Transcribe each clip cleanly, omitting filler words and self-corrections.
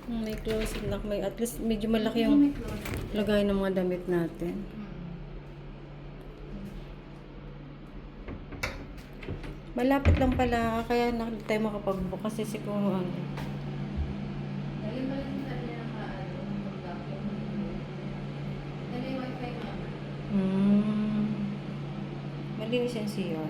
May closet lock. May, at least medyo malaki yung lagay ng mga damit natin. Malapit lang pala. Kaya hindi tayo makapag-book kasi siguro ano. Malinis yan siya.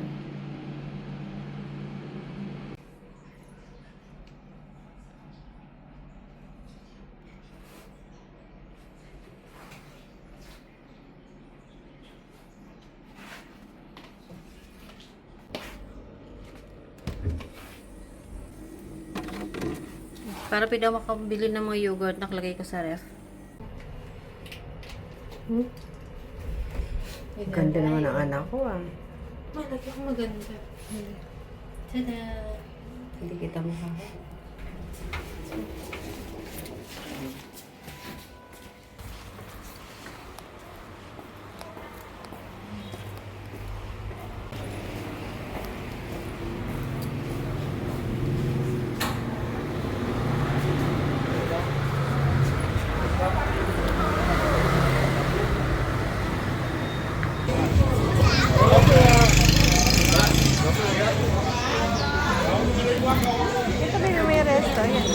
Para pwede makabili ng mga yogurt, nakalagay ko sa ref. Ganda naman ang anak ko ah. Malaki ko maganda. Tada! Hindi kita mukha. Ito may resto. Yan.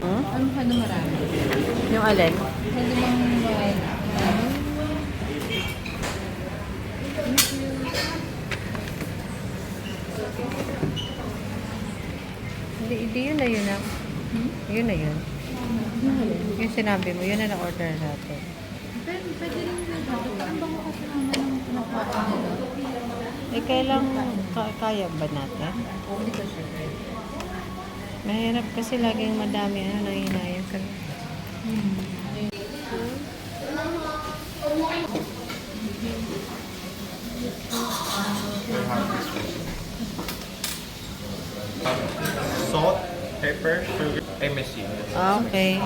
Ano ka na marami? Yung alin? Pwede bang Hindi yun na yun ah. Yun na yun. Yung sinabi mo, yun na na-order natin. Pwede rin yung ang bango kasi naman ang pinakuha nila. Eh, kailang kaya ba natin? Hindi ko sure. Mahirap kasi laging madami nanginayang ka. Salt, pepper, sugar, MSG. Okay.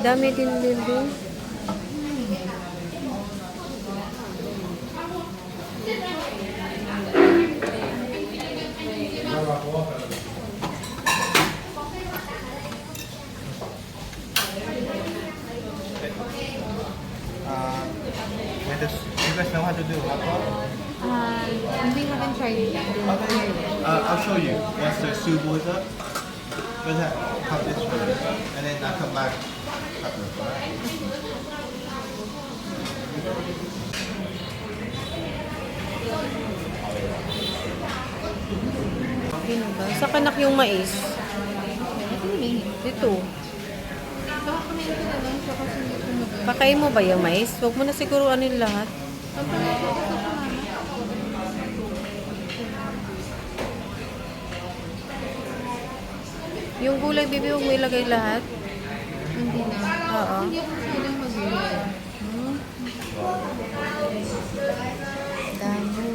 Dami din din. With this, you guys know how to do hot pot? We haven't tried it yet. I'll show you. Once the soup boils up, just cut this first, and then I come back. Cut this, alright? Sino ba? Sa kanak yung mais. Ito. Kakakunin ko na lang siya kasi hindi ko mag- Pakain mo ba yung mais? Huwag mo na siguro anin lahat. Papalit ko kasi sa mama. Yung gulay, bibi, huwag mo ilagay lahat. Hindi na. Oo. Hindi ako silang mag-gulay. Dami.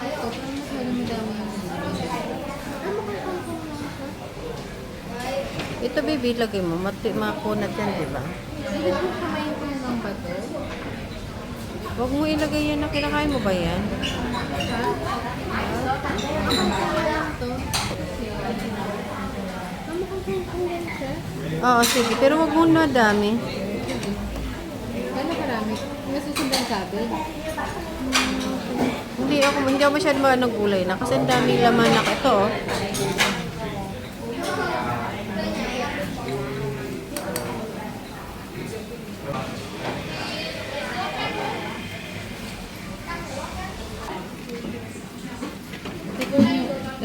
Ito, parang masyadong madami yung Ito, baby, lagay mo. Makunat yan, di ba? Hindi ko kamayin ko ng bato. Huwag mo ilagay yan na kinakain mo ba yan? Oo, sige. Pero huwag mo na dami. Gano'n karami? Nasusundan sabi? Hindi ako masyadong ng gulay na kasi ang daming laman na ito. Oh.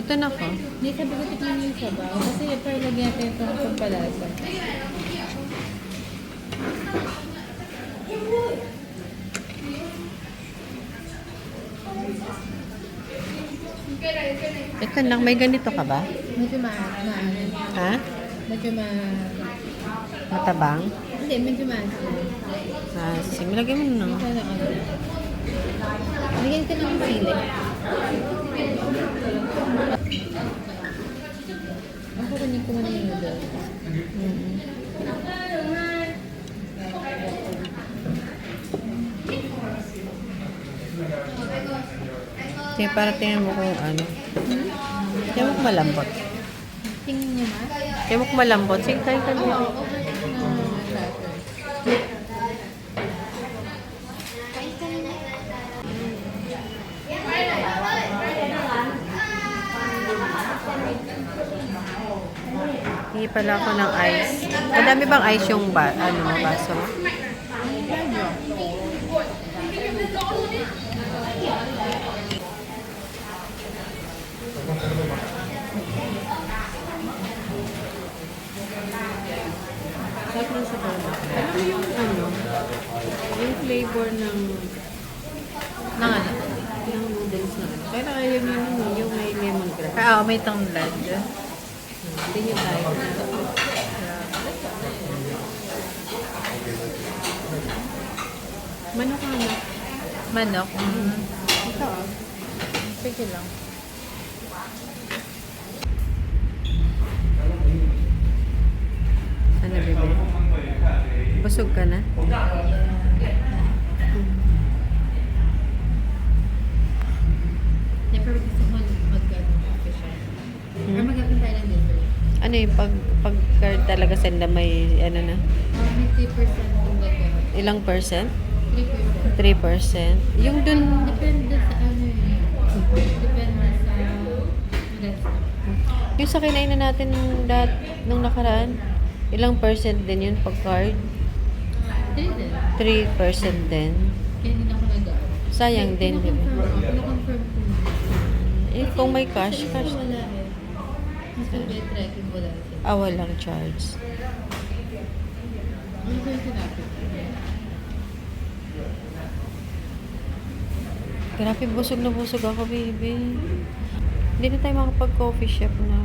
Gutom ako. Hindi, sabi ko tikman yung sabaw. Kasi parang lagyan natin itong pampalasa. Ito lang, may ganito ka ba? Medyo maanin. Ha? Medyo Matabang? Hindi, medyo maanin. Ah, sige, lagyan mo na. Ito na ano. Lagyan ka ng sili. Ako kunin ko muna yung noodles. Sige, para tingnan mo kung ano. Tingnan mo kung malambot. Tingin niyo ma? Tingnan mo kung malambot. Sige, kain ka din. Oo, okay na starter. Hingi pala ako ng ice. Madami bang ice yung baso mo? Sarap ng sabaw na. Alam mo yung yung flavor ng ng noodles na. Kaya ayaw niyo yung may lemongrass. Ah, may tanglad. Hindi niyo tayo. Manok ano? Manok. Ito. Sige lang. Ano, bebe? Busog ka na? Siyempre gusto ko mag-official. Or mag-apply tayo ng dessert. Ano yung pag talaga senda may ano na? May 3% kung gagawin. Ilang percent? 3%. 3%. Yung dun, Depende sa ano yun. Depende sa restaurant. yung sa kinainan natin nung nakaraan, ilang percent din yun pag card? 3 din. 3% din. Kaya hindi na ako nag-out. Sayang din, di ba? Pinakonfirm ko. Eh, kung may cash, cash. Wala eh. Mas may trekking wala siya. Walang charge. Ano ko yung sinabi? Grabe, busog na busog ako, baby. Hindi na tayo makapag-coffee shop na.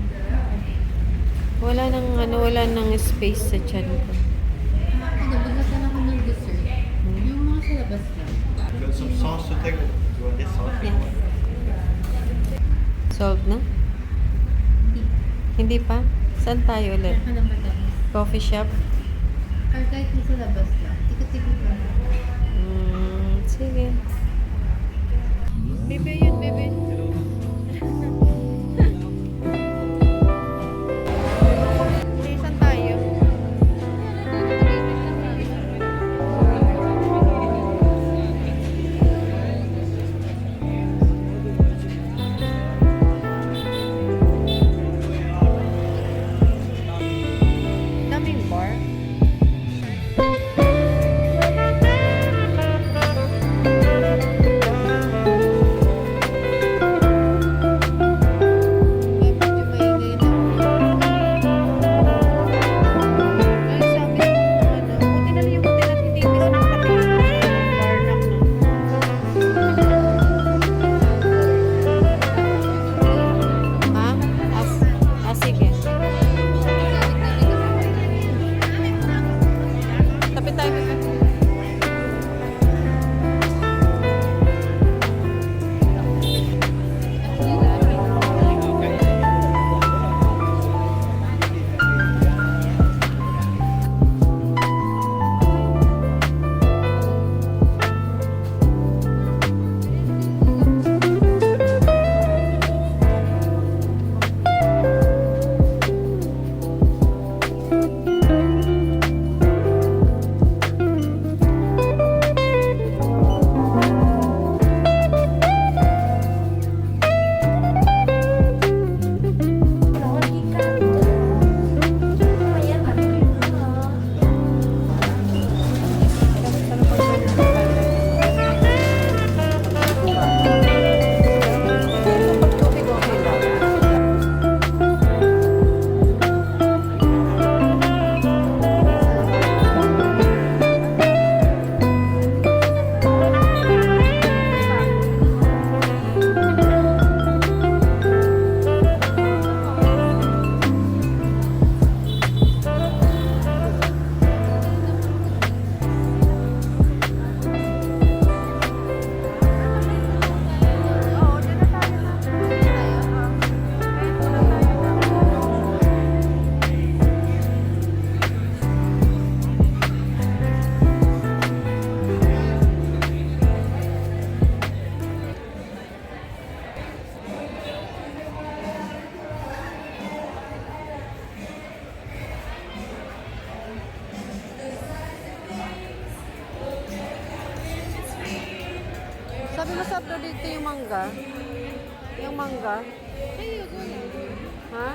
Wala nang space sa tiyan ko. Ano, bigatan ako ng dessert. Yung mga sa labas lang. You got some sauce to take? You want this sauce? Solved na? Hindi pa? Saan tayo ulit? Saka lang matamis. Coffee shop? Or kahit yung sa labas lang. Tikot-tikot lang. Sige. Bebe yun, bebe. Okay, saan tayo? Daming bar. Sabi mo sa upload dito yung mangga. Yung mangga. Ayoko na. Ha?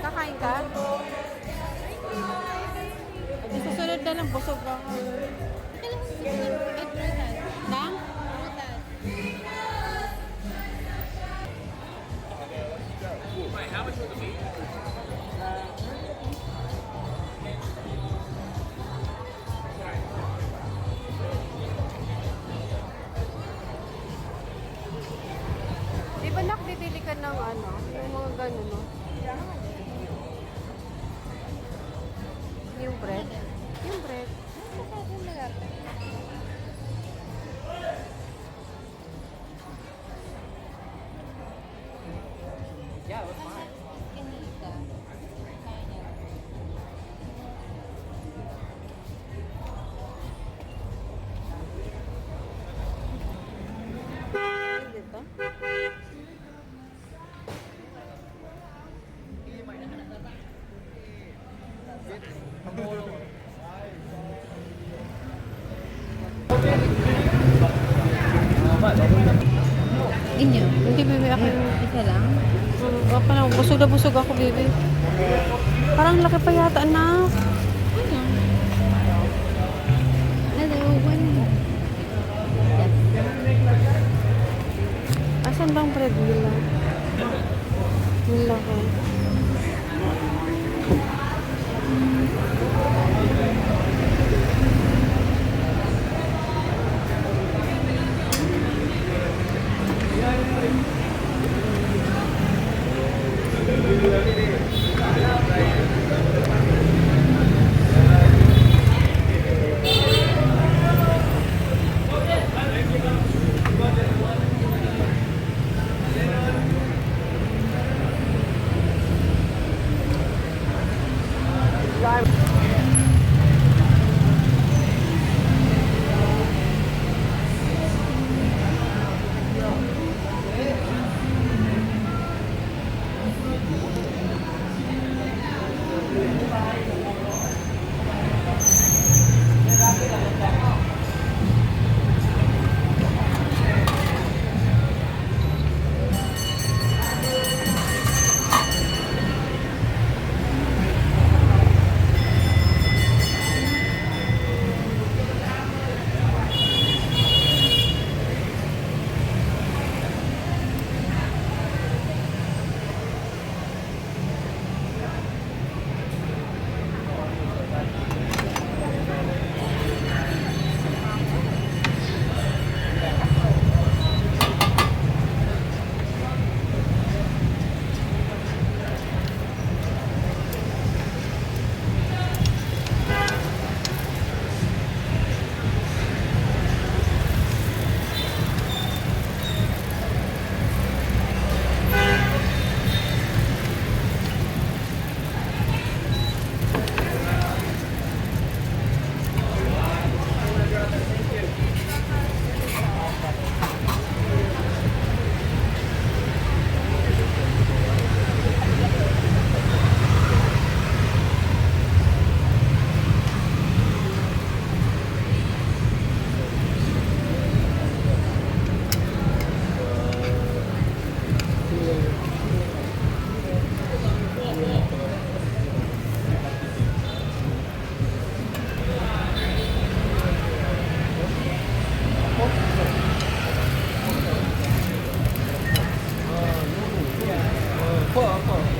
Kakain ka? Ay, susunod na lang, busog ako. Kailangan ko na prutas. Nang? Prutas. Di ba nakbibili ka ng ano? Yung mga ganun, no? Yung bread? Yung bread. Sa akin malapit. Kinita. Kaya. Dito? Inyo? Hindi, bebe, ako yung... Isa lang? Ako na, busog na busog ako, bebe. Parang laki pa yata, anak. Ano? Hello, one. Yes. Asan bang bread nila? Nila ko.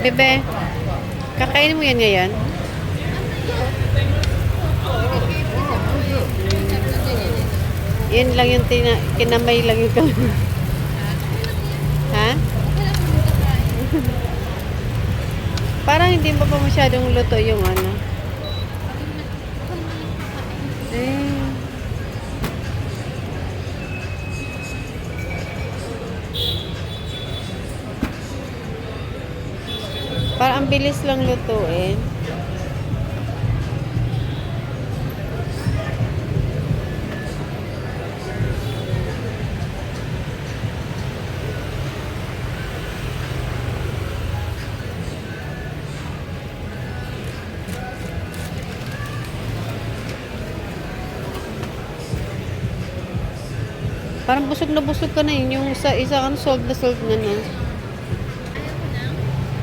Bebe, kakainin mo yan ngayon? Yan lang yung kinamay lang yung Ha? Parang hindi pa pa masyadong luto yung ano. Eh. Parang ang bilis lang lutuin. Parang busog ka na yun. Yung isa ano, salt na na. Ayaw ko na.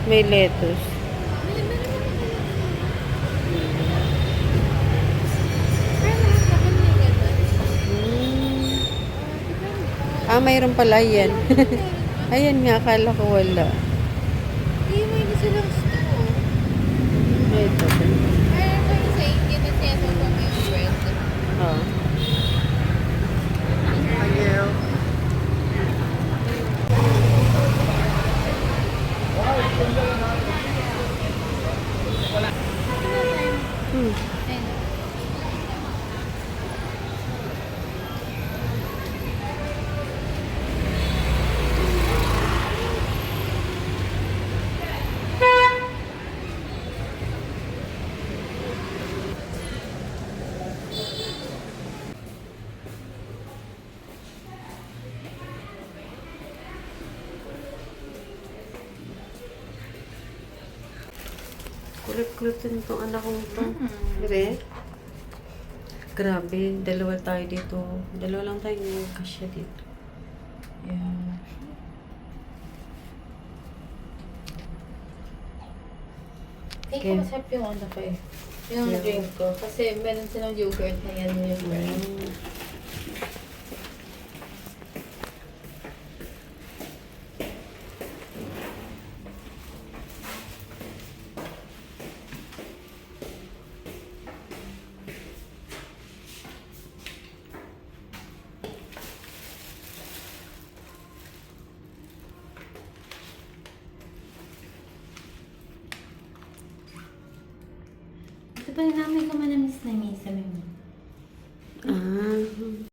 May lettuce. Pero lahat naman may ganun. Ah, mayroon pala yan. Ayan nga, akala ko wala. Hindi mo hindi silang stew. Ito. Parang ko yung sa India na sinasaw ko may bread. Oh. Thank you. Hmm. Ayun. Kulit-kulit din itong anak kong ito. Dire? Grabe, dalawa tayo dito. Dalawa lang tayo yung kasya dito. Yeah. Think Okay. ko masarap yung ano ko eh. Yung Yeah. drink ko. Kasi meron silang yogurt na yan yung brand. Ito ba yung namin ko manamis na misa mo? Ah.